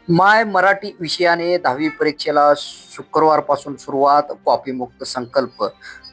माय मराठी विषयाने 10वी परीक्षेला शुक्रवारपासून सुरुवात. कॉपीमुक्त संकल्प.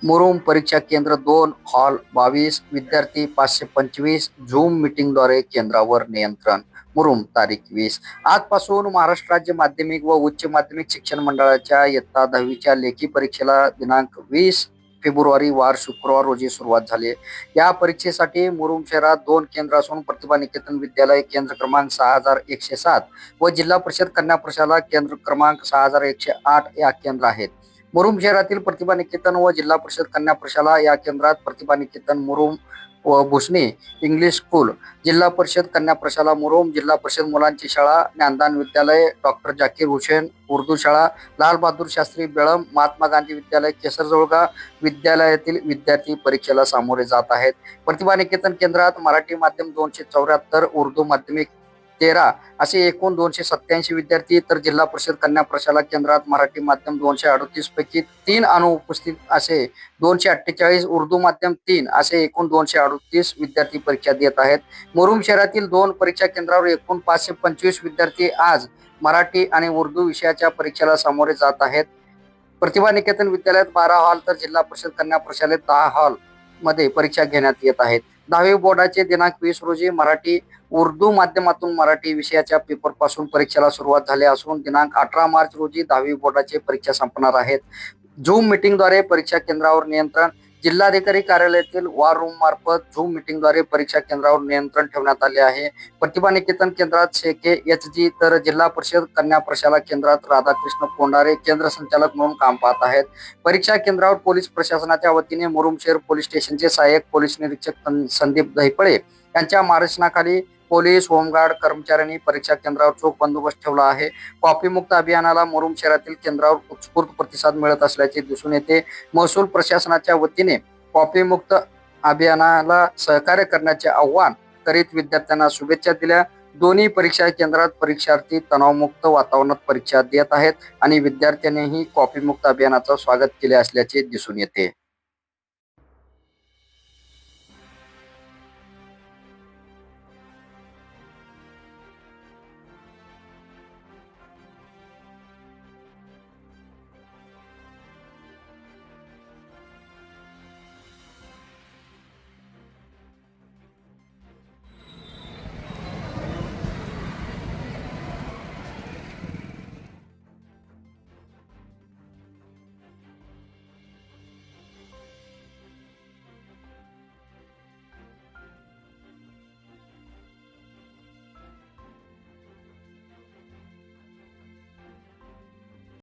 मुरुम परीक्षा केंद्र 2, हॉल 22, विद्यार्थी 525. झूम मीटिंगद्वारे केंद्रावर नियंत्रण. मुरुम तारीख 20. आजपासून महाराष्ट्र राज्य माध्यमिक व उच्च माध्यमिक शिक्षण मंडळाच्या इयत्ता 10वीच्या लेखी परीक्षेला दिनांक 20 फेब्रुवारी वार शुक्रवार रोजी सुरुवात झाली. या परीक्षेसाठी मुरुम शहरात 2 केंद्र असून प्रतिभा निकेतन विद्यालय केंद्र क्रमांक 6107 व जिल्हा परिषद कन्या प्रशाला केंद्र क्रमांक 6108 या केंद्र आहेत. मुरुम शहरातील प्रतिभा निकेतन व जिल्हा परिषद कन्या प्रशाला या केंद्रात प्रतिभा निकेतन मुरुम व भुसणे इंग्लिश स्कूल, जिल्हा परिषद कन्या प्रशाला मुरुम, जिल्हा परिषद मुलांची शाळा, ज्ञानदान विद्यालय, डॉक्टर जाकीर हुसेन उर्दू शाळा, लाल बहादूर शास्त्री बेळम, महात्मा गांधी विद्यालय केसरजोळगा विद्यालयातील विद्यार्थी परीक्षेला सामोरे जात आहेत. प्रतिभा निकेतन केंद्रात मराठी माध्यम 274, उर्दू माध्यमिक 13 असे एकूण 287 विद्यार्थी, तर जिल्हा परिषद कन्या प्रशाला केंद्रात मराठी माध्यम 238 पैकी 3 अनुपस्थित असे 248, उर्दू माध्यम 3 असे एकूण 238 विद्यार्थी परीक्षा देत आहेत. मुरुम शहरातील 2 परीक्षा केंद्रावर एकूण 525 विद्यार्थी आज मराठी आणि उर्दू विषयाच्या परीक्षेला सामोरे जात आहेत. प्रतिभा निकेतन विद्यालयात 12 हॉल तर जिल्हा परिषद कन्या प्रशालेत 10 हॉल मध्ये परीक्षा घेण्यात येत आहेत. 10वी बोर्डाचे दिनांक 20 रोजी मराठी उर्दू माध्यमातून मराठी विषयाच्या पेपर पासून परीक्षेला सुरुवात झाली असून दिनांक 18 मार्च रोजी 10वी बोर्डाचे परीक्षा संपणार आहेत. झूम मीटिंगद्वारे परीक्षा केंद्रावर नियंत्रण. जिल्हाधिकारी कार्यालयातील वॉर रूम मार्फत झूम मीटिंगद्वारे परीक्षा केंद्रावर नियंत्रण ठेवण्यात आले आहे. प्रतिभा निकेतन केंद्रात शेके एच.जी. तर जिल्हा परिषद कन्या प्रशाला केंद्रात राधाकृष्ण कोंडारे केंद्र संचालक म्हणून काम पाहत आहेत. परीक्षा केंद्रावर पोलीस प्रशासनाच्या वतीने मुरुम शहर पोलीस स्टेशनचे सहाय्यक पोलीस निरीक्षक संदीप दहिपळे यांच्या मार्गदर्शनाखाली पोलीस होमगार्ड कर्मचाऱ्यांनी परीक्षा केंद्रावर चोख बंदोबस्त ठेवला आहे. कॉपीमुक्त अभियानाला मुरुम शहरातील केंद्रावर उत्स्फूर्त प्रतिसाद मिळत असल्याचे दिसून येते. महसूल प्रशासनाच्या वतीने कॉपीमुक्त अभियानाला सहकार्य करण्याचे आवाहन करीत विद्यार्थ्यांना शुभेच्छा दिल्या. दोन्ही परीक्षा केंद्रात परीक्षार्थी तणावमुक्त वातावरणात परीक्षा देत आहेत आणि विद्यार्थ्यांनीही कॉपीमुक्त अभियानाचे स्वागत केले असल्याचे दिसून येते.